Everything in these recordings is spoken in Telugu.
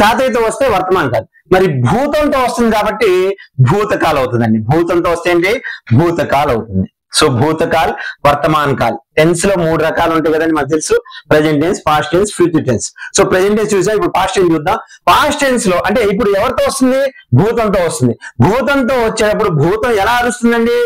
తాతయ్యతో వస్తే వర్తమాన కాలం. మరి భూతంతో వస్తుంది కాబట్టి భూతకాలం అవుతుందండి. భూతంతో వస్తే ఏంటి? భూతకాలం అవుతుంది. సో భూతకాల్, వర్తమాన్ కాల్. టెన్స్ లో 3 రకాలు ఉంటాయి కదండి, మనకు తెలుసు. Present tense, past tense, future tense. So present tense చూసా, ఇప్పుడు పాస్ట్ టెన్స్ చూద్దాం. పాస్ట్ టెన్స్ లో అంటే ఇప్పుడు ఎవరితో వస్తుంది? భూతంతో వస్తుంది. భూతంతో వచ్చేటప్పుడు భూతం ఎలా అరుస్తుందండి?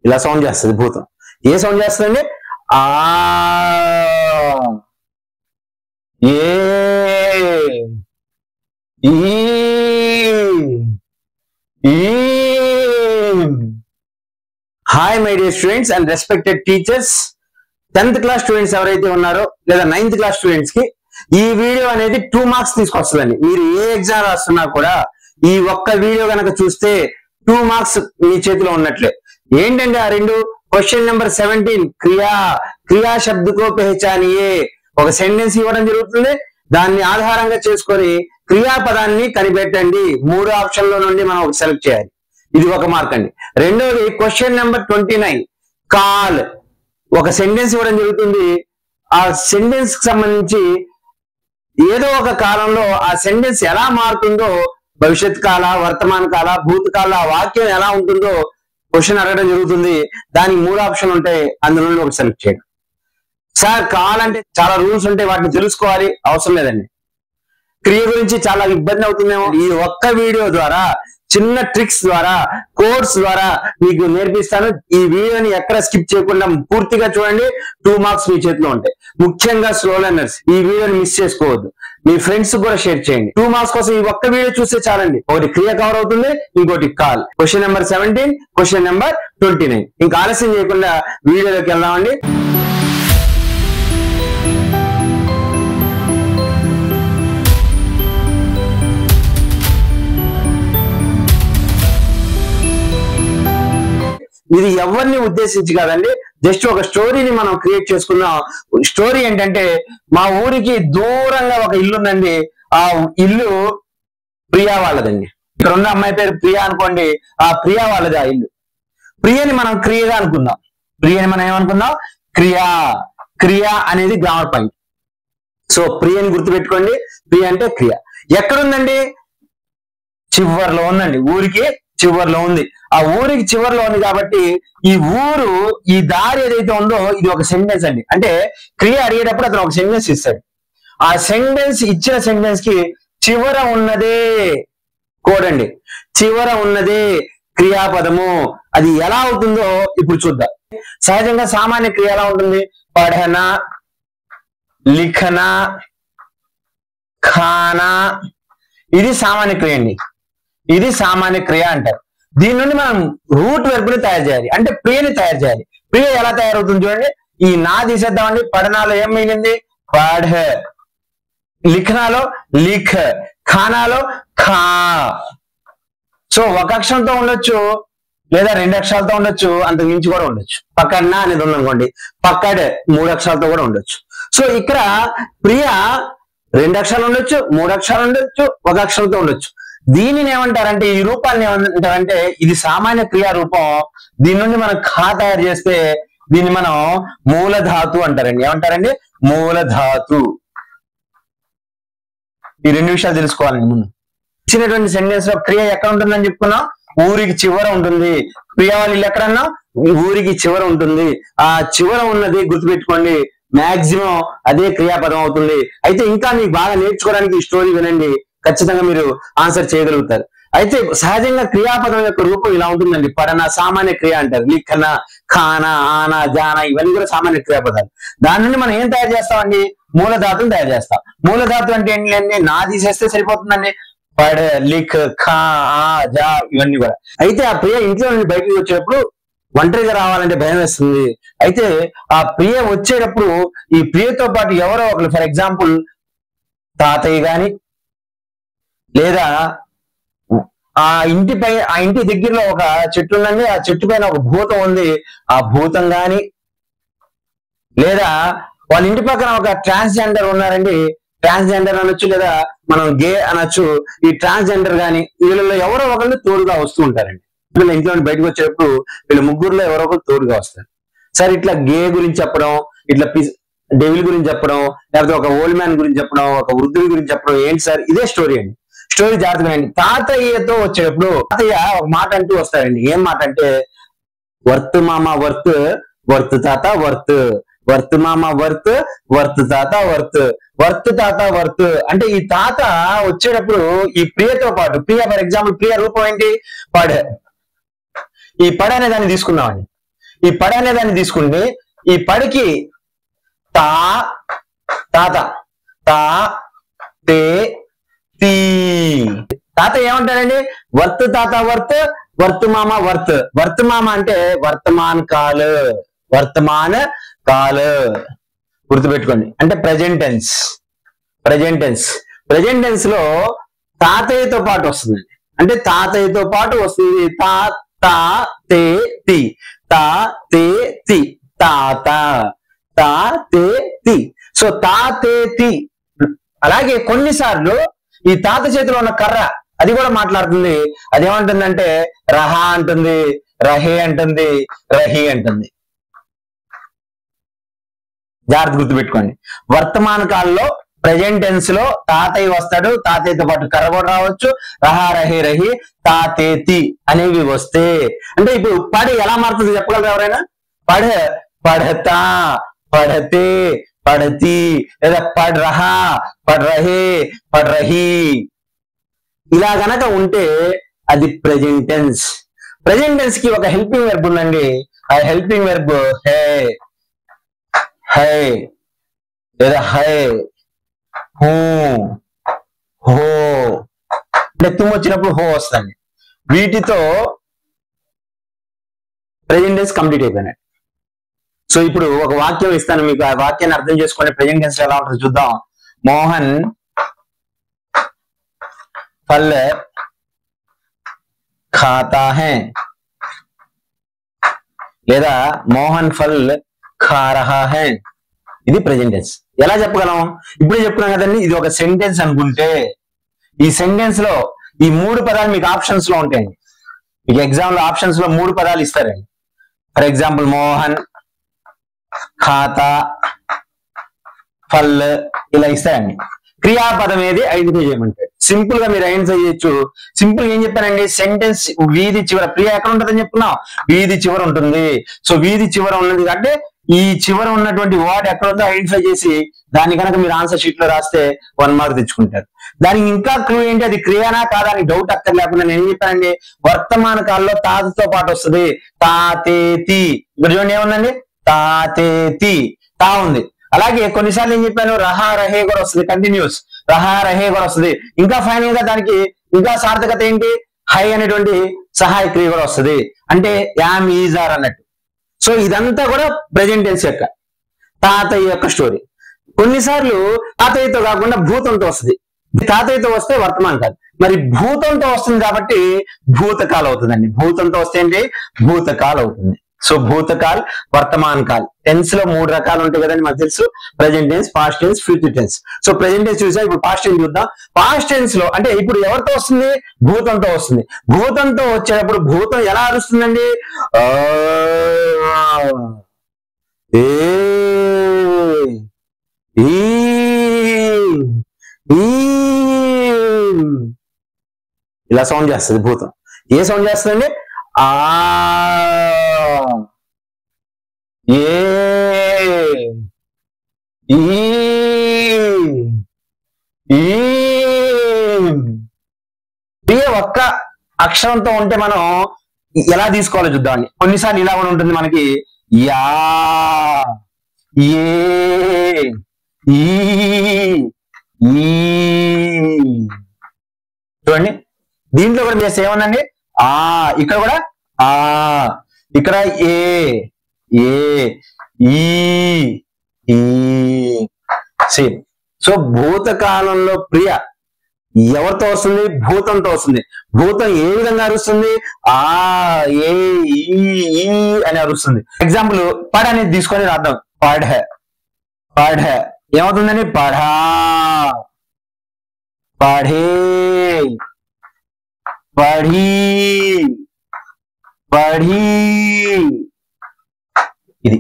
ఇలా సౌండ్ చేస్తుంది భూతం. ఏ సౌండ్ చేస్తుందండి? Hi my dear students and respected teachers. 10th class students ఎవరైతే ఉన్నారో లేదా 9th క్లాస్ స్టూడెంట్స్ కి ఈ వీడియో అనేది 2 మార్క్స్ తీసుకొస్తుందండి. మీరు ఏ ఎగ్జామ్ రాస్తున్నా కూడా ఈ ఒక్క వీడియో కనుక చూస్తే 2 మార్క్స్ మీ చేతిలో ఉన్నట్లే. ఏంటంటే ఆ రెండు, క్వశ్చన్ నెంబర్ 17 క్రియా శబ్దకో పెహచానియే. ఒక సెంటెన్స్ ఇవ్వడం జరుగుతుంది, దాన్ని ఆధారంగా చేసుకొని క్రియాపదాన్ని కనిపెట్టండి. 3 ఆప్షన్ల నుండి మనం ఒక సెలెక్ట్ చేయాలి. ఇది 1 మార్క్ అండి. రెండోది క్వశ్చన్ నెంబర్ 29 కాల్. ఒక సెంటెన్స్ ఇవ్వడం జరుగుతుంది, ఆ సెంటెన్స్ కి సంబంధించి ఏదో ఒక కాలంలో ఆ సెంటెన్స్ ఎలా మారుతుందో, భవిష్యత్ కాల, వర్తమాన కాల, భూతకాల, ఆ వాక్యం ఎలా ఉంటుందో క్వశ్చన్ అడగడం జరుగుతుంది. దానికి 3 ఆప్షన్లు ఉంటాయి, అందులో నుండి ఒకటి సెలెక్ట్ చేయడం. సార్ కావాలంటే చాలా రూల్స్ ఉంటాయి, వాటిని తెలుసుకోవాలి. అవసరం లేదండి. క్రియ గురించి చాలా ఇబ్బంది అవుతుందేమో. ఈ ఒక్క వీడియో ద్వారా, చిన్న ట్రిక్స్ ద్వారా, కోడ్స్ ద్వారా మీకు నేర్పిస్తాను. ఈ వీడియోని ఎక్కడ స్కిప్ చేయకుండా పూర్తిగా చూడండి. 2 మార్క్స్ మీ చేతిలో ఉంటాయి. ముఖ్యంగా స్లో లెర్నర్స్ ఈ వీడియోని మిస్ చేసుకోవద్దు. మీ ఫ్రెండ్స్ కూడా షేర్ చేయండి. 2 మార్క్స్ కోసం ఈ ఒక్క వీడియో చూస్తే చాలండి. ఒకటి క్రియ కవర్ అవుతుంది, ఇంకోటి call. Question number 17, question number 29. ఇంకా ఆలస్యం చేయకుండా వీడియోలోకి వెళ్దామండి. ఇది ఎవరిని ఉద్దేశించి కాదండి, జస్ట్ ఒక స్టోరీని మనం క్రియేట్ చేసుకున్నాం. స్టోరీ ఏంటంటే, మా ఊరికి దూరంగా ఒక ఇల్లు ఉందండి. ఆ ఇల్లు ప్రియా వాళ్ళదండి. ఇక్కడ ఉన్న అమ్మాయి పేరు ప్రియా అనుకోండి, ఆ ప్రియా వాళ్ళది ఆ ఇల్లు. ప్రియని మనం క్రియగా అనుకుందాం. ప్రియని మనం ఏమనుకుందాం? క్రియ అనేది గ్రామర్ పాయింట్. సో ప్రియని గుర్తుపెట్టుకోండి. ప్రియ అంటే క్రియ. ఎక్కడుందండి? చివర్లో ఉందండి. ఊరికి చివర్లో ఉంది. ఆ ఊరికి చివర్లో ఉంది కాబట్టి ఈ ఊరు, ఈ దారి ఏదైతే ఉందో ఇది ఒక సెంటెన్స్ అండి. అంటే క్రియ అడిగేటప్పుడు అతను ఒక సెంటెన్స్ ఇస్తాడు. ఆ సెంటెన్స్ ఇచ్చిన సెంటెన్స్ కి చివర ఉన్నదే కోడ్ అండి. చివర ఉన్నదే క్రియాపదము. అది ఎలా అవుతుందో ఇప్పుడు చూద్దాం. సహజంగా సామాన్య క్రియ ఎలా ఉంటుంది? పఠనా, లిఖనా, ఖానా. ఇది సామాన్య క్రియ అండి. ఇది సామాన్య క్రియ అంటారు. దీని నుండి మనం రూట్ వెర్బ్ని తయారు చేయాలి, అంటే ప్రియని తయారు చేయాలి. ప్రియ ఎలా తయారవుతుంది చూడండి. ఈ నా తీసేద్దామండి. పఠనాలో ఏం మిగిలింది? పఢ. లిఖనాలో లిఖ్. ఖానాలో ఖా. సో 1 అక్షరంతో ఉండొచ్చు, లేదా 2 అక్షరాలతో ఉండొచ్చు, అంతకు మించి కూడా ఉండొచ్చు. పక్కడ్నా అనేది ఉందనుకోండి, పక్కడ్ 3 అక్షరాలతో కూడా ఉండొచ్చు. సో ఇక్కడ ప్రియ 2 అక్షరాలు ఉండొచ్చు, 3 అక్షరాలు ఉండొచ్చు, 1 అక్షరంతో ఉండొచ్చు. దీనిని ఏమంటారంటే, ఈ రూపాన్ని ఏమంటారంటే, ఇది సామాన్య క్రియా రూపం. దీని నుండి మనం ఖా తయారు చేస్తే దీన్ని మనం మూలధాతు అంటారండి. ఏమంటారండి? మూలధాతు. ఈ 2 విషయాలు తెలుసుకోవాలండి ముందు. ఇచ్చినటువంటి సెంటెన్స్ లో క్రియ ఎక్కడ ఉంటుందని చెప్పుకున్నాం? ఊరికి చివర ఉంటుంది. క్రియ వాళ్ళ ఇల్లు ఎక్కడన్నా ఊరికి చివర ఉంటుంది. ఆ చివర ఉన్నది గుర్తుపెట్టుకోండి. మాక్సిమం అదే క్రియాపదం అవుతుంది. అయితే ఇంకా మీకు బాగా నేర్చుకోవడానికి ఈ స్టోరీ వినండి, ఖచ్చితంగా మీరు ఆన్సర్ చేయగలుగుతారు. అయితే సహజంగా క్రియాపదం యొక్క రూపం ఇలా ఉంటుందండి. పఠన సామాన్య క్రియ అంటారు. లిఖన, ఖానా, ఆనా, జానా ఇవన్నీ కూడా సామాన్య క్రియాపదాలు. దాని నుండి మనం ఏం తయారు చేస్తామండి? మూలధాతుని తయారు చేస్తాం. మూలధాతు అంటే ఏంటంటే, నా తీసేస్తే సరిపోతుందండి. పఢ, లిఖ్, ఖా, ఆ, జా ఇవన్నీ కూడా. అయితే ఆ ప్రియ ఇంట్లో నుండి బయటకు వచ్చేటప్పుడు ఒంటరిగా రావాలంటే భయం వేస్తుంది. అయితే ఆ ప్రియ వచ్చేటప్పుడు ఈ ప్రియతో పాటు ఎవరో ఒకరు, ఫర్ ఎగ్జాంపుల్ తాతయ్య గాని, లేదా ఆ ఇంటి దగ్గరలో ఒక చెట్టు ఉందండి, ఆ చెట్టు పైన ఒక భూతం ఉంది, ఆ భూతం గాని, లేదా వాళ్ళ ఇంటి పక్కన ఒక ట్రాన్స్జెండర్ ఉన్నారండి, ట్రాన్స్జెండర్ అనొచ్చు, లేదా మనం గే అనొచ్చు. ఈ ట్రాన్స్జెండర్ గాని వీళ్ళలో ఎవరో ఒకళ్ళు తోడుగా వస్తూ ఉంటారండి. ఇంట్లో బయటకు వచ్చేటప్పుడు వీళ్ళు ముగ్గురులో ఎవరో ఒకరు తోడుగా వస్తారు. సరే ఇట్లా గే గురించి చెప్పడం, ఇట్లా డెవిల్ గురించి చెప్పడం, లేకపోతే ఒక ఓల్డ్ మ్యాన్ గురించి చెప్పడం, ఒక వృద్ధుడి గురించి చెప్పడం, ఏంటి సార్ ఇదే స్టోరీ అండి. స్టోరీ జాగ్రత్తగా అండి. తాతయ్యతో వచ్చేటప్పుడు తాతయ్య ఒక మాట అంటూ వస్తాడండి. ఏం మాట అంటే వర్త్ మామ వర్త్, వర్త్ తాత వర్త్, వర్త్ మామ వర్త్, వర్త్ తాత వర్త్, వర్త్ తాత వర్త్. అంటే ఈ తాత వచ్చేటప్పుడు ఈ ప్రియతో పాటు, ప్రియ ఫర్ ఎగ్జాంపుల్ ప్రియ రూపం ఏంటి పడ, ఈ పడ అనే దాన్ని తీసుకుందామండి. ఈ పడ అనే దాన్ని తీసుకుంటే ఈ పడికి తా తాత, తా తే తీ, తాత ఏమంటాడండి వర్త్ తాత వర్త్, వర్త్ మామ వర్త్. వర్త్ మామ అంటే వర్తమాన్ కాల్, వర్తమాన కాల్ గుర్తుపెట్టుకోండి. అంటే present tense. Present tense, present tense లో తాతయ్యతో పాటు వస్తుంది. అంటే తాతయ్యతో పాటు వస్తుంది. తా తా తే తి, తా తే తి, తాత, తా తే తి. సో తా తే తి. అలాగే కొన్నిసార్లు ఈ తాత చేతిలో ఉన్న కర్ర అది కూడా మాట్లాడుతుంది. అదేమంటుందంటే రహా అంటుంది, రహే అంటుంది, రహి అంటుంది. జాగ్రత్త గుర్తుపెట్టుకోండి. వర్తమాన కాలంలో ప్రెజెంట్ టెన్స్ లో తాతయ్య వస్తాడు, తాతయ్యతో పాటు కర్ర కూడా రావచ్చు. రహా రహే రహి తాతేతి అనేవి వస్తే అంటే ఇప్పుడు పడి ఎలా మారుతుంది చెప్పగలరు ఎవరైనా? పఢ పఢతా, పఢతే, పఢతి, లేదా పఢ రహా, పఢ రహే, పఢ రహి. ఇలా గనక ఉంటే అది ప్రెజెంట్ టెన్స్. ప్రెజెంట్ టెన్స్ కి ఒక హెల్పింగ్ వెర్బ్ ఉందండి. ఆ హెల్పింగ్ వెర్బ్ హే, హై, లేదా హై, హూ, హో. అంటే తుమ్ము వచ్చినప్పుడు హో వస్తుంది. వీటితో ప్రెజెంట్ టెన్స్ కంప్లీట్ అయిపోయినాయి. సో ఇప్పుడు ఒక వాక్యం ఇస్తాను మీకు, ఆ వాక్యాన్ని అర్థం చేసుకునే ప్రెజెంట్ టెన్స్ ఎలా ఉంటుందో చూద్దాం. మోహన్ फल खाता है, లేదా మోహన్ ఫల్ ఖా రహా హై. ఇది ప్రెజెంట్ టెన్స్. ఎలా చెప్పగలం? ఇప్పుడే చెప్పుకున్నాం కదండి, ఇది ఒక సెంటెన్స్ అనుకుంటే ఈ సెంటెన్స్ లో ఈ మూడు పదాలు మీకు ఆప్షన్స్ లో ఉంటాయండి. మీకు ఎగ్జామ్ లో ఆప్షన్స్ లో మూడు పదాలు ఇస్తారండి. ఫర్ ఎగ్జాంపుల్ మోహన్, ఖాతా, ఫల్ ఇలా ఇస్తారండి. క్రియాపదం ఏది ఐడెంటిఫై చేయమంటాడు. సింపుల్ గా మీరు ఐడెంటిఫై చేయొచ్చు. సింపుల్ ఏం చెప్పానండి, సెంటెన్స్ వీధి చివర, ప్రియ ఎక్కడ ఉంటుందని చెప్పుకున్నాం, వీధి చివర ఉంటుంది. సో వీధి చివర ఉన్నది అంటే ఈ చివర ఉన్నటువంటి వర్డ్ ఎక్కడ ఉందో ఐడెంటిఫై చేసి దాన్ని కనుక మీరు ఆన్సర్ షీట్ లో రాస్తే 1 మార్క్ తెచ్చుకుంటారు. దానికి ఇంకా క్లూ ఏంటి, అది క్రియానా కాదా అని డౌట్ అక్కర్ లేకుండా నేను ఏం చెప్పానండి, వర్తమాన కాలంలో తాతతో పాటు వస్తుంది. తాతేతి. ఇప్పుడు చూడండి ఏముందండి, తాతేతి, తా ఉంది. అలాగే కొన్నిసార్లు ఏం చెప్పాను, రహా రహే కూడా వస్తుంది, కంటిన్యూస్ రహా రహే కూడా వస్తుంది. ఇంకా ఫైనల్ గా దానికి ఇంకా సార్థకత ఏంటి, హై అనేటువంటి సహాయ క్రియ కూడా వస్తుంది. అంటే యామ్, ఈజ్, ఆర్ అన్నట్టు. సో ఇదంతా కూడా ప్రెజెంట్ టెన్స్ యొక్క తాతయ్య యొక్క స్టోరీ. కొన్నిసార్లు తాతయ్యతో కాకుండా భూతంతో వస్తుంది. తాతయ్యతో వస్తే వర్తమాన కాలం, మరి భూతంతో వస్తుంది కాబట్టి భూతకాలం అవుతుందండి. భూతంతో వస్తే ఏంటి, భూతకాలం అవుతుంది. సో భూతకాల్, వర్తమాన్ కాల్. టెన్స్ లో 3 రకాలు ఉంటాయి కదండి మనకు తెలుసు, present tense, past tense, future tense. So present tense చూసా, ఇప్పుడు పాస్ట్ టెన్స్ చూద్దాం. పాస్ట్ టెన్స్ లో అంటే ఇప్పుడు ఎవరితో వస్తుంది, భూతంతో వస్తుంది. భూతంతో వచ్చేటప్పుడు భూతం ఎలా అరుస్తుందండి, ఇలా సౌండ్ చేస్తుంది భూతం. ఏ సౌండ్ చేస్తుందండి, ఆ, ఏ, ఈ, ఒక్క అక్షరంతో ఉంటే మనం ఎలా తీసుకోవాలో చూద్దామండి. కొన్నిసార్లు ఇలా కూడా ఉంటుంది మనకి, యా, ఏ, ఈ, చూడండి దీంట్లో కూడా చేస్తే ఏమన్నండి, ఆ, ఇక్కడ కూడా ఆ, ఇక్కడ ఏ, ఈ, సేమ్. సో భూతకాలంలో ప్రియ ఎవరితో వస్తుంది, భూతంతో వస్తుంది. భూతం ఏ విధంగా అరుస్తుంది, ఆ, ఏ, ఈ అని అరుస్తుంది. ఎగ్జాంపుల్ పడ అనేది తీసుకొని రాద్దాం. పఢ, పఢ ఏమవుతుందండి, పఢా, పఢే, పఢీ, పఢీ, ఇది.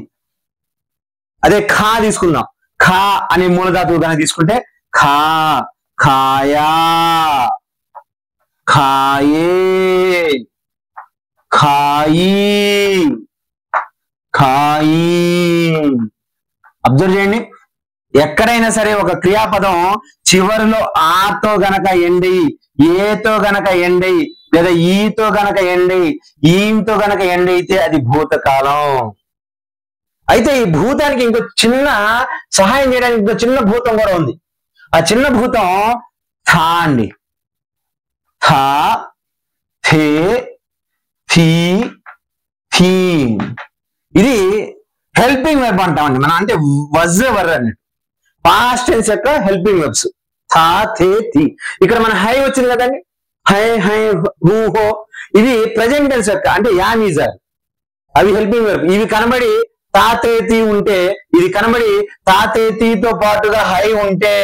అదే ఖా తీసుకుందాం. ఖా అనే మూలధాతువు కనుక తీసుకుంటే ఖా, ఖాయా, ఖాయే, ఖాయి, ఖాయి. అబ్జర్వ్ చేయండి, ఎక్కడైనా సరే ఒక క్రియాపదం చివరిలో ఆతో గనక ఎండి, ఏతో గనక ఎండి, లేదా ఈతో గనక ఎండి, ఈతో గనక ఎండి అయితే అది భూతకాలం. అయితే ఈ భూతానికి ఇంకో చిన్న సహాయం చేయడానికి ఇంకో చిన్న భూతం కూడా ఉంది. ఆ చిన్న భూతం థా అండి. థా, థే, థీ, థీ. ఇది హెల్పింగ్ వెర్బ్ అంటామండి మనం, అంటే వజ్ వర్ అన్నట్టు. పాస్ట్ టెన్స్ యొక్క హెల్పింగ్ వెర్బ్స్ థా, థే, థీ. ఇక్కడ మన హై వచ్చింది కదండి, హై, హై, హూ, హో. ఇవి ప్రెజెంట్ టెన్స్ యొక్క, అంటే యామ్, ఈజ్, ఆర్. అవి హెల్పింగ్ వెర్బ్. ఇవి కనబడి తాతేతి ఉంటే, ఇది కనబడి తాతేతితో పాటుగా హై ఉంటే,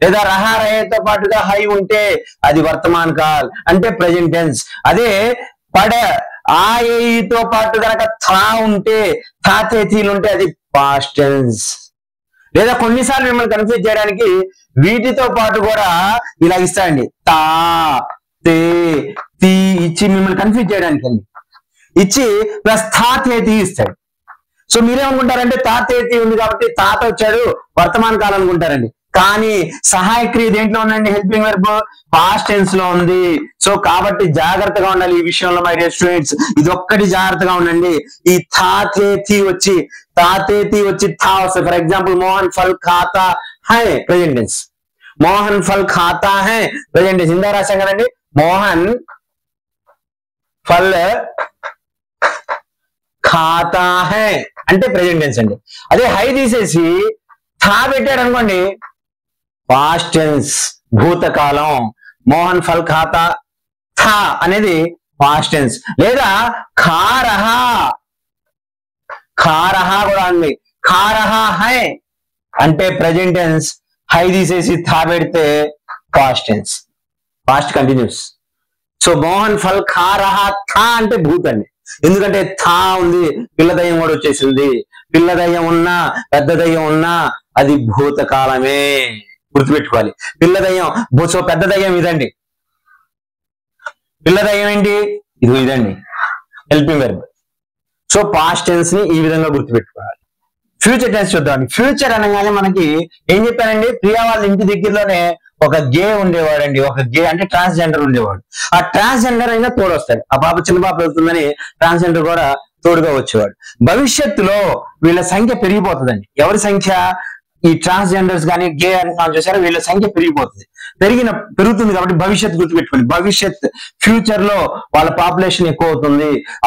లేదా రహా రహేతో పాటుగా హై ఉంటే అది వర్తమాన్ కాల్, అంటే ప్రెజెంట్ టెన్స్. అదే పడ ఆ ఏతో పాటు కనుక థా ఉంటే, తాతేతీలు ఉంటే అది పాస్ట్ టెన్స్. లేదా కొన్నిసార్లు మిమ్మల్ని కన్ఫ్యూజ్ చేయడానికి వీటితో పాటు కూడా ఇలా ఇస్తాయండి, తా, తే, తీ ఇచ్చి మిమ్మల్ని కన్ఫ్యూజ్ చేయడానికి అండి. ఇచ్చి ప్లస్ తాతేతి ఇస్తాడు. సో మీరేమనుకుంటారంటే తాతేతి ఉంది కాబట్టి తాత వచ్చాడు వర్తమాన కాలం అనుకుంటారండి. కానీ సహాయక్రియ దేంట్లో ఉందండి? హెల్పింగ్ వెర్బ్ పాస్ట్ టెన్స్ లో ఉంది. సో కాబట్టి జాగ్రత్తగా ఉండాలి ఈ విషయంలో మై డియర్ స్టూడెంట్స్. ఇది ఒక్కటి జాగ్రత్తగా ఉండండి. ఈ తాతేతి వచ్చి థా వస్తుంది. ఫర్ ఎగ్జాంపుల్ మోహన్ ఫల్ ఖాతా హై, ప్రెజెంట్ టెన్స్. మోహన్ ఫల్ ఖాతా హై, ప్రెజెంట్ టెన్స్. ఇందా రాశాం కదండి, మోహన్ ఫల్ ఖాతా హై అంటే ప్రెజెంట్ టెన్స్ అండి. అదే హై తీసేసి థా పెట్టాడు అనుకోండి, పాస్ట్ టెన్స్, భూతకాలం. మోహన్ ఫల్ ఖాతా థా అనేది పాస్ట్ టెన్స్. లేదా ఖారహా, ఖారహా కూడా అండి, ఖారహా హై అంటే ప్రెజెంట్ టెన్స్. హై తీసేసి థా పెడితే past tense, past continuous. So Mohan ఫల్ ఖారహా థా అంటే భూత్ అండి. ఎందుకంటే థా ఉంది, పిల్ల దయ్యం కూడా వచ్చేసింది. పిల్ల దయ్యం ఉన్నా పెద్ద దయ్యం ఉన్నా అది భూతకాలమే, గుర్తుపెట్టుకోవాలి. పిల్ల దయ్యం, సో పెద్ద దయ్యం ఇదండి. పిల్ల దయ్యం ఏంటి? ఇదండి helping verb. So past tense ని ఈ విధంగా గుర్తుపెట్టుకోవాలి. ఫ్యూచర్ టెన్స్ చూద్దాం. ఫ్యూచర్ అనగానే మనకి ఏం చెప్పారండి, ప్రియా వాళ్ళ ఇంటి దగ్గరలోనే ఒక గే ఉండేవాడండి. ఒక గే అంటే ట్రాన్స్జెండర్ ఉండేవాడు. ఆ ట్రాన్స్జెండర్ అయినా తోడు వస్తాడు. ఆ పాప చిన్న పాప వెళ్తుందని ట్రాన్స్జెండర్ కూడా తోడుగా వచ్చేవాడు. భవిష్యత్తులో వీళ్ళ సంఖ్య పెరిగిపోతుందండి. ఎవరి సంఖ్య? ఈ ట్రాన్స్జెండర్స్ కానీ గే అని చూసారా, వీళ్ళ సంఖ్య పెరుగుతుంది కాబట్టి భవిష్యత్తు గుర్తుపెట్టుకోండి. భవిష్యత్, ఫ్యూచర్ లో వాళ్ళ పాపులేషన్ ఎక్కువ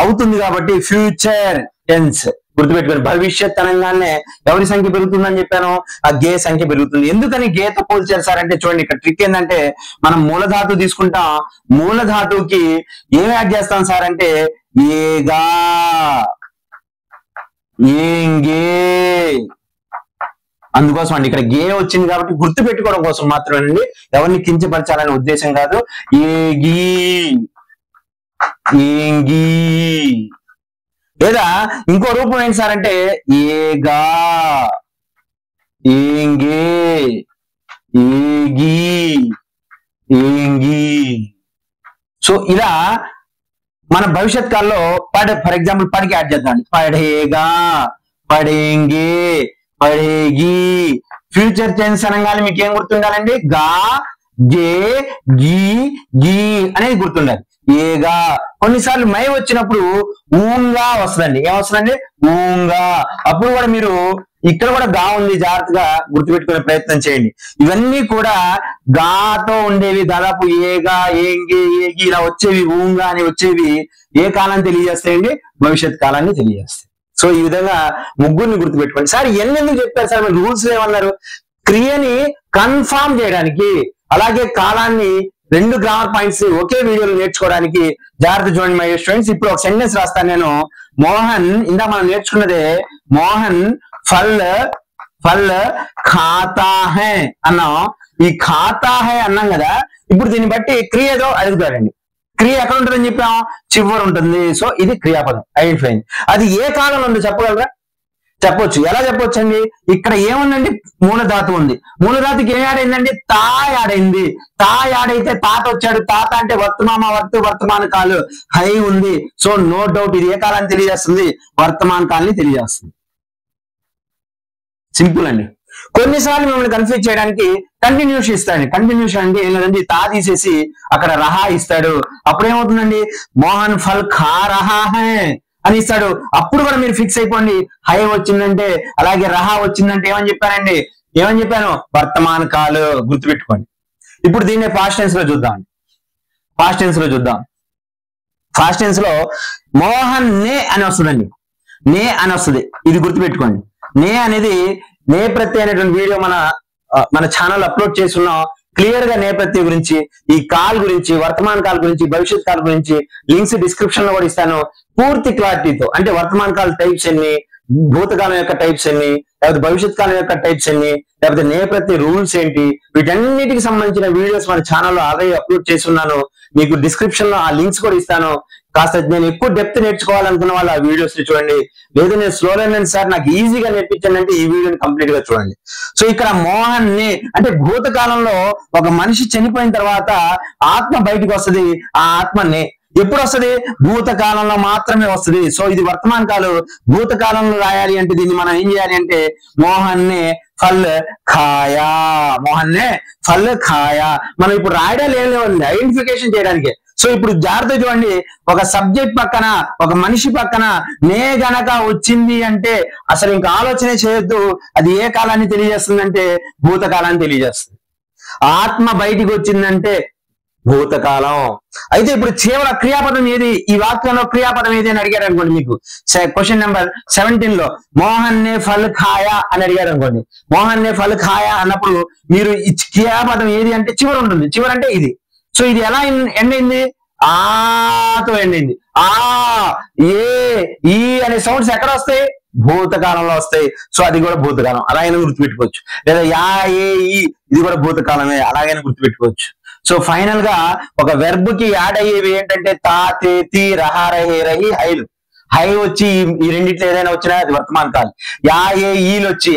అవుతుంది కాబట్టి ఫ్యూచర్ టెన్స్ గుర్తుపెట్టుకోండి. భవిష్యత్ అనగానే ఎవరి సంఖ్య పెరుగుతుందని చెప్పాను? ఆ గే సంఖ్య పెరుగుతుంది. ఎందుకని గేతో పోల్చారు సార్ అంటే, చూడండి ఇక్కడ ట్రిక్ ఏంటంటే, మనం మూలధాతువు తీసుకుంటాం. మూలధాతువుకి ఏం యాడ్ చేస్తాం సార్ అంటే ఏగా, ఏంగే. అందుకోసం అండి ఇక్కడ గే వచ్చింది కాబట్టి గుర్తు పెట్టుకోవడం కోసం మాత్రమేనండి, ఎవరిని కించపరచాలనే ఉద్దేశం కాదు. ఏగి, ఏంగి. లేదా ఇంకో రూపం ఏంటి సార్ అంటే ఏగా, ఏంగే, ఏగి, ఏంగి. సో ఇలా మన భవిష్యత్ కాలంలో ఫర్ ఎగ్జాంపుల్ పడికి యాడ్ చేద్దాం. పడేగా, పడేంగే, పడేగి. ఫ్యూచర్ టెన్స్ అనగానే మీకు ఏం గుర్తుండాలండి? గా, గే, గీ, గీ అనేది గుర్తుండాలి. ఏగా. కొన్నిసార్లు మై వచ్చినప్పుడు ఊంగా వస్తుందండి. ఏమొస్తుందండి? ఊంగా. అప్పుడు కూడా మీరు ఇక్కడ కూడా గా ఉంది, జాగ్రత్తగా గుర్తుపెట్టుకునే ప్రయత్నం చేయండి. ఇవన్నీ కూడా గాతో ఉండేవి. దాదాపు ఏగా, ఏంగి, ఏగి ఇలా వచ్చేవి, ఊంగా అని వచ్చేవి ఏ కాలాన్ని తెలియజేస్తాయండి? భవిష్యత్ కాలాన్ని తెలియజేస్తాయి. సో ఈ విధంగా ముగ్గురిని గుర్తుపెట్టుకోండి. సార్ ఎందుకు చెప్పారు సార్? మీరు రూల్స్ ఏమన్నారు? క్రియని కన్ఫామ్ చేయడానికి, అలాగే కాలాన్ని, రెండు గ్రామర్ పాయింట్స్ ఒకే వీడియోలో నేర్చుకోవడానికి జాగ్రత్త చూడండి మై స్టూడెంట్స్. ఇప్పుడు ఒక సెంటెన్స్ రాస్తాను నేను. మోహన్, ఇందా మనం నేర్చుకున్నదే, మోహన్ ఫల్ ఖాతా హై అన్నాం. ఈ ఖాతా హై అన్నాం కదా, ఇప్పుడు దీన్ని బట్టి క్రియ ఏదో అడుగుతాడండి. క్రియ ఎక్కడ ఉంటుందని చెప్పాం, చివరి ఉంటుంది. సో ఇది క్రియాపదం ఐడెంటిఫై అయింది. అది ఏ కాలంలో ఉందో చెప్పగలరా? చెప్పొచ్చు. ఎలా చెప్పొచ్చు అండి? ఇక్కడ ఏముందండి, మూలధాతు ఉంది. మూలధాతుకి ఏం యాడ్ అయిందండి? తా యాడ్ అయింది. తా యాడ్ అయితే తాత వచ్చాడు. తాత అంటే వర్తమాన కాలు హై ఉంది. సో నో డౌట్ ఇది ఏ కాలాన్ని తెలియజేస్తుంది? వర్తమాన కాలాన్ని తెలియజేస్తుంది. సింపుల్ అండి. కొన్నిసార్లు మిమ్మల్ని కన్ఫ్యూజ్ చేయడానికి కంటిన్యూస్ ఇస్తాడు. కంటిన్యూస్ అంటే ఏం లేదండి, తా తీసేసి అక్కడ రహా ఇస్తాడు. అప్పుడు ఏమవుతుందండి, మోహన్ ఫల్ ఖా రహా హై అని ఇస్తాడు. అప్పుడు కూడా మీరు ఫిక్స్ అయిపోండి, హై వచ్చిందంటే అలాగే రహా వచ్చిందంటే ఏమని చెప్పానండి, ఏమని చెప్పాను? వర్తమాన కాలు. గుర్తుపెట్టుకోండి. ఇప్పుడు దీన్నే పాస్ట్ టెన్స్ లో చూద్దాం. పాస్ట్ టెన్స్ లో చూద్దాం. పాస్ట్ టెన్స్ లో మోహన్ నే అని వస్తుందండి. నే అని వస్తుంది. ఇది గుర్తుపెట్టుకోండి. నే అనేది నే ప్రత్యయ అనేటువంటి వీడియో మన ఛానల్ అప్లోడ్ చేస్తున్నాం. క్లియర్ గా నే ప్రత్యయ గురించి, ఈ కాల్ గురించి, వర్తమాన కాల్ గురించి, భవిష్యత్ కాల్ గురించి లింక్స్ డిస్క్రిప్షన్ లో కూడా ఇస్తాను పూర్తి క్లారిటీతో. అంటే వర్తమాన కాల టైప్స్ ఎన్ని, భూతకాలం యొక్క టైప్స్ ఎన్ని, లేకపోతే భవిష్యత్ కాలం యొక్క టైప్స్ ఎన్ని, లేకపోతే నే ప్రత్యయ రూల్స్ ఏంటి, వీటన్నిటికి సంబంధించిన వీడియోస్ మన ఛానల్లో ఆల్రెడీ అప్లోడ్ చేస్తున్నాను. మీకు డిస్క్రిప్షన్ లో ఆ లింక్స్ కూడా ఇస్తాను. కాస్త నేను ఎక్కువ డెప్త్ నేర్చుకోవాలనుకున్న వాళ్ళు ఆ వీడియోస్ ని చూడండి. లేదు నేను స్లో లెర్నర్ సార్ నాకు ఈజీగా నేర్పించండి అంటే ఈ వీడియోని కంప్లీట్ గా చూడండి. సో ఇక్కడ మోహన్ ని అంటే భూతకాలంలో ఒక మనిషి చనిపోయిన తర్వాత ఆత్మ బయటకు వస్తుంది. ఆ ఆత్మనే ఎప్పుడు వస్తుంది? భూతకాలంలో మాత్రమే వస్తుంది. సో ఇది వర్తమాన కాలం. భూతకాలంలో రాయాలి అంటే దీన్ని మనం ఏం చేయాలి అంటే మోహన్ నే ఫల్ ఖాయా, మోహన్ నే ఫల్ ఖాయా. మనం ఇప్పుడు రాయడాలు ఏం లేవండి, ఐడెంటిఫికేషన్ చేయడానికి. సో ఇప్పుడు జాగ్రత్త చూడండి, ఒక సబ్జెక్ట్ పక్కన ఒక మనిషి పక్కన నే గనక వచ్చింది అంటే అసలు ఇంకా ఆలోచనే చేయొద్దు. అది ఏ కాలాన్ని తెలియజేస్తుందంటే భూతకాలాన్ని తెలియజేస్తుంది. ఆత్మ బయటికి వచ్చిందంటే భూతకాలం. అయితే ఇప్పుడు కేవల క్రియాపదం ఏది, ఈ వాక్యంలో క్రియాపదం ఏది అని అడిగారు అనుకోండి. మీకు క్వశ్చన్ నెంబర్ 17 లో మోహన్ నే ఫల్ ఖాయా అని అడిగారు అనుకోండి. మోహన్ నే ఫల్ ఖాయా అన్నప్పుడు మీరు ఈ క్రియాపదం ఏది అంటే చివరి ఉంటుంది. చివరి అంటే ఇది. సో ఇది ఎలా ఎండ్ అయింది? ఆతో ఎండ్ అయింది. ఆ ఏ ఈ అనే సౌండ్స్ ఎక్కడ వస్తాయి? భూతకాలంలో వస్తాయి. సో అది కూడా భూతకాలం, అలాగైనా గుర్తుపెట్టుకోవచ్చు. లేదా యా ఏ ఈ ఇది కూడా భూతకాలమే, అలాగైనా గుర్తుపెట్టుకోవచ్చు. సో ఫైనల్ గా ఒక వెర్బ్ కి యాడ్ అయ్యేవి ఏంటంటే తా తే తి రహా రహే రహి హైలు. హై వచ్చి ఈ రెండిట్లో ఏదైనా వచ్చినా అది వర్తమాన కాలం. యా ఏ ఈలు వచ్చి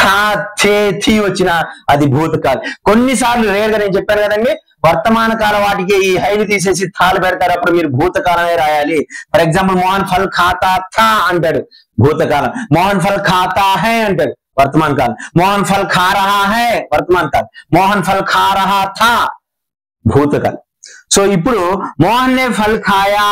థా థే థీ వచ్చిన అది భూతకాలం. కొన్నిసార్లు రేర్ గా నేను చెప్పాను కదండి, వర్తమాన కాల వాటికి ఈ హైలు తీసేసి థాలు పెడతారు. అప్పుడు మీరు భూతకాలమే రాయాలి. ఫర్ ఎగ్జాంపుల్ మోహన్ ఫల్ ఖాతా థా అంటాడు, భూతకాలం. మోహన్ ఫల్ ఖాతా హై అంటాడు, వర్తమాన కాలం. మోహన్ ఫల్ ఖా రహా హై, వర్తమాన కాలం. మోహన్ ఫల్ ఖా రహా థా, భూతకాలం. సో ఇప్పుడు మోహన్ నే ఫల్ ఖాయా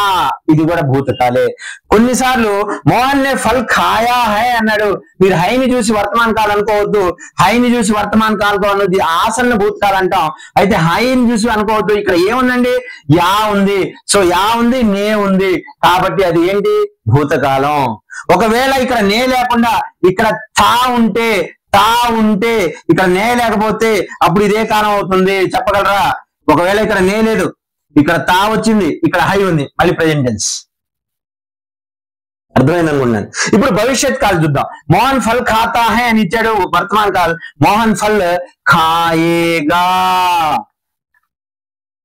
ఇది కూడా భూతకాలే. కొన్నిసార్లు మోహన్ నే ఫల్ ఖాయా హై అన్నాడు, మీరు హైని చూసి వర్తమాన కాలం అనుకోవద్దు. హైని చూసి వర్తమాన కాలం అన్నది ఆసన్న భూతకాలం అంటాం. అయితే హైని చూసి అనుకోవద్దు. ఇక్కడ ఏముందండి? యా ఉంది. సో యా ఉంది, నే ఉంది, కాబట్టి అది ఏంటి? భూతకాలం. ఒకవేళ ఇక్కడ నే లేకుండా ఇక్కడ తా ఉంటే ఇక్కడ నే లేకపోతే అప్పుడు ఇదే కాలం అవుతుంది. చెప్పగలరా? ఒకవేళ ఇక్కడ నే లేదు, ఇక్కడ తా వచ్చింది, ఇక్కడ హై ఉంది, మళ్ళీ ప్రెజెంట్ టెన్స్. అర్థమైంది అనుకుంటున్నాను. ఇప్పుడు భవిష్యత్ కాల్ చూద్దాం. మోహన్ ఫల్ ఖాతా హై అని ఇచ్చాడు, వర్తమాన కాల్. మోహన్ ఫల్ ఖాయేగా,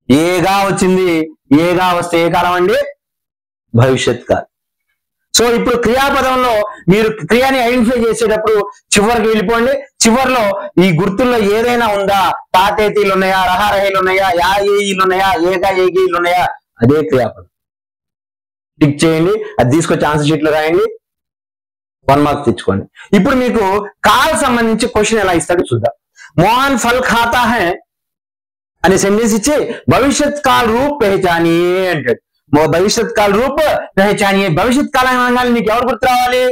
ఏగా వచ్చింది. ఏగా వస్తే ఏ కాలం అండి? భవిష్యత్ కాల్. సో ఇప్పుడు క్రియాపదంలో మీరు క్రియని ఐడెంటిఫై చేసేటప్పుడు చివరికి వెళ్ళిపోండి. చివరిలో ఈ గుర్తుల్లో ఏదైనా ఉందా? తాతేతీలు ఉన్నాయా, రహారహీలు ఉన్నాయా, యా ఏఈలు ఉన్నాయా, ఏగా ఏగీలు ఉన్నాయా, అదే క్రియాపదం. టిక్ చేయండి, అది తీసుకొచ్చి ఆన్సర్ షీట్ లో రాయండి, 1 మార్క్ తెచ్చుకోండి. ఇప్పుడు మీకు కాల్ సంబంధించి క్వశ్చన్ ఎలా ఇస్తాడో చూద్దాం. మోహన్ ఫల్ ఖాతా హై అనే సెంటెన్స్ ఇచ్చి భవిష్యత్ కాల్ రూప్ పెహచానియే అంటాడు. భవిష్యత్ కాల రూప్ పెహచానియే. భవిష్యత్ కాలం అనగానే నీకు ఎవరు గుర్తు రావాలి?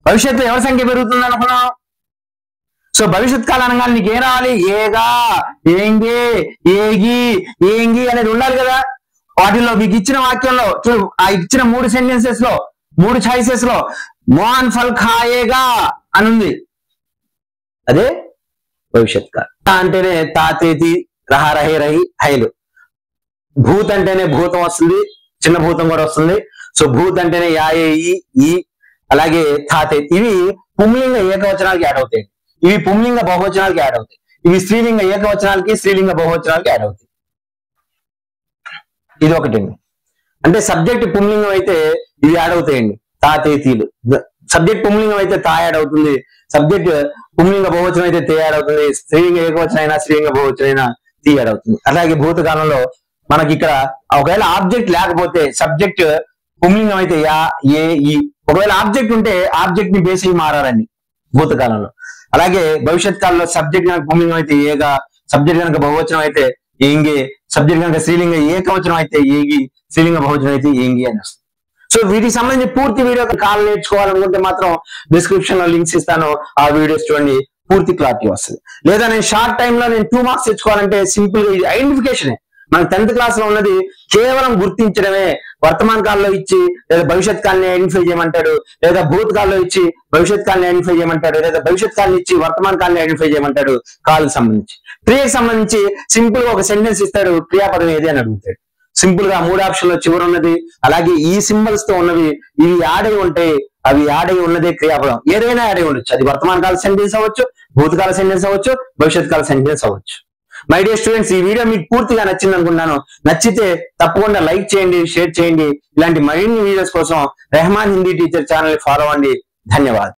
భవిష్యత్తు ఎవరి సంఖ్య పెరుగుతుంది అనుకున్నాం? సో భవిష్యత్ కాలం అనగానే నీకు ఏం రావాలి? ఏగా, ఏంగే, ఏగి, ఏంగి అనేది ఉండాలి కదా. వాటిల్లో మీకు ఇచ్చిన వాక్యంలో ఆ ఇచ్చిన 3 సెంటెన్సెస్ లో 3 చాయిసెస్ లో మోహన్ ఫల్ ఖాయేగా అని ఉంది, అదే భవిష్యత్ కాలం. అంటేనే తాతేతి రహా రహే రహి హైలు. భూత్ అంటేనే భూతం వస్తుంది, చిన్న భూతం కూడా వస్తుంది. సో భూత్ అంటేనే యా ఏ ఈ, అలాగే థాతే. ఇవి పుంలింగ ఏకవచనాలకి యాడ్ అవుతాయి, ఇవి పుంలింగ బహువచనాలకి యాడ్ అవుతాయి, ఇవి స్త్రీలింగ ఏకవచనాలకి స్త్రీలింగ బహువచనాలకి యాడ్ అవుతాయి. ఇది ఒకటండి. అంటే సబ్జెక్ట్ పుంలింగం అయితే ఇవి యాడ్ అవుతాయండి, తా తేతీలు. సబ్జెక్ట్ పుంలింగం అయితే తా యాడ్ అవుతుంది, సబ్జెక్ట్ పుంలింగ బహువచనం అయితే తే యాడ్ అవుతుంది, స్త్రీలింగ ఏకవచనం అయినా స్త్రీలింగ బహువచనం అయినా తి యాడ్ అవుతుంది. అలాగే భూతకాలంలో మనకి ఇక్కడ ఒకవేళ ఆబ్జెక్ట్ లేకపోతే సబ్జెక్ట్ పుంలింగం అయితే యా, ఏ, ఈ. ఒకవేళ ఆబ్జెక్ట్ ఉంటే ఆబ్జెక్ట్ ని బేసి మారాలండి భూతకాలంలో. అలాగే భవిష్యత్ కాలంలో సబ్జెక్ట్ కనుక పుంలింగం అయితే ఏగా, సబ్జెక్ట్ కనుక బహువచనం అయితే ఏంగే, సబ్జెక్ట్ కనుక స్త్రీలింగ ఏకవచనం అయితే ఏగి, స్త్రీలింగ బహువచనం అయితే ఏంగి అని వస్తుంది. సో వీటికి సంబంధించి పూర్తి వీడియో కాల్ నేర్చుకోవాలనుకుంటే మాత్రం డిస్క్రిప్షన్ లో లింక్స్ ఇస్తాను, ఆ వీడియోస్ చూడండి, పూర్తి క్లారిటీ వస్తుంది. లేదా నేను షార్ట్ టైమ్ లో నేను 2 మార్క్స్ తెచ్చుకోవాలంటే సింపుల్ గా ఇది ఐడెంటిఫికేషన్. మన 10th క్లాస్ లో ఉన్నది కేవలం గుర్తించడమే. వర్తమాన కాలంలో ఇచ్చి లేదా భవిష్యత్ కాలాన్ని ఐడెంటిఫై చేయమంటాడు, లేదా భూతకాలంలో ఇచ్చి భవిష్యత్ కాలాన్ని ఐడెంటిఫై చేయమంటాడు, లేదా భవిష్యత్ కాలాన్ని ఇచ్చి వర్తమాన కాలాన్ని ఐడెంటిఫై చేయమంటాడు. కాలకు సంబంధించి క్రియకు సంబంధించి సింపుల్ గా ఒక సెంటెన్స్ ఇస్తాడు, క్రియాపదం ఏది అని అడుగుతాడు. సింపుల్ గా 3 ఆప్షన్లో చివరి ఉన్నది, అలాగే ఈ సింబల్స్ తో ఉన్నవి, ఇవి యాడ్ అయి ఉంటాయి, అవి యాడ్ అయి ఉన్నదే క్రియాపదం. ఏదైనా యాడ్ అయి ఉండొచ్చు, అది వర్తమాన కాల సెంటెన్స్ అవ్వచ్చు, భూతకాల సెంటెన్స్ అవ్వచ్చు, భవిష్యత్ కాల సెంటెన్స్ అవ్వచ్చు. మై డియర్ స్టూడెంట్స్, ఈ వీడియో మీకు పూర్తిగా నచ్చింది అనుకుంటున్నాను. నచ్చితే తప్పకుండా లైక్ చేయండి, షేర్ చేయండి. ఇలాంటి మరిన్ని వీడియోస్ కోసం Rehman Hindi teacher channel follow అవ్వండి. ధన్యవాదాలు.